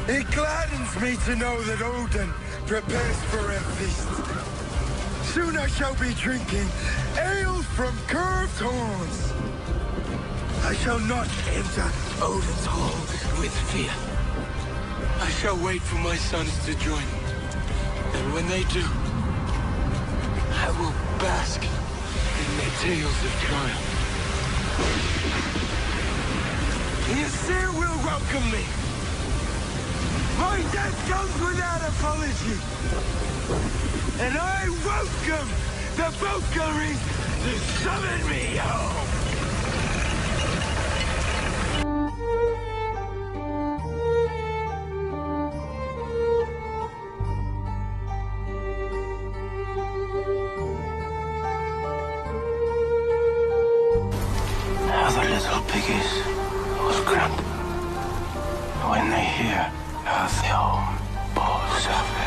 It gladdens me to know that Odin prepares for a feast. Soon I shall be drinking ale from curved horns. I shall not enter Odin's hall with fear. I shall wait for my sons to join me. And when they do, I will bask in their tales of triumph. Ysir will welcome me. My death comes without apology. And I welcome the Valkyries to summon me home. How the little piggies was cramped when they hear how the home balls of